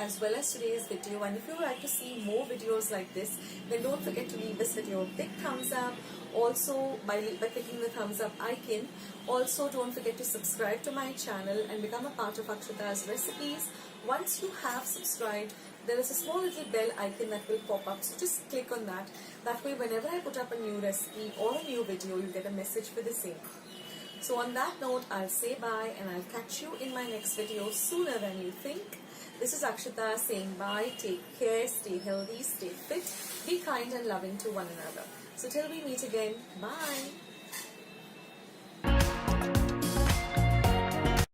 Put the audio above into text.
as well as today's video. And if you would like to see more videos like this, then don't forget to leave this video a big thumbs up. Also, by clicking the thumbs up icon. Also, don't forget to subscribe to my channel and become a part of Akshita's recipes. Once you have subscribed, there is a small little bell icon that will pop up, so just click on that. That way, whenever I put up a new recipe or a new video, you get a message for the same. So on that note, I'll say bye and I'll catch you in my next video sooner than you think. This is Akshita saying bye, take care, stay healthy, stay fit, be kind and loving to one another. So till we meet again, bye.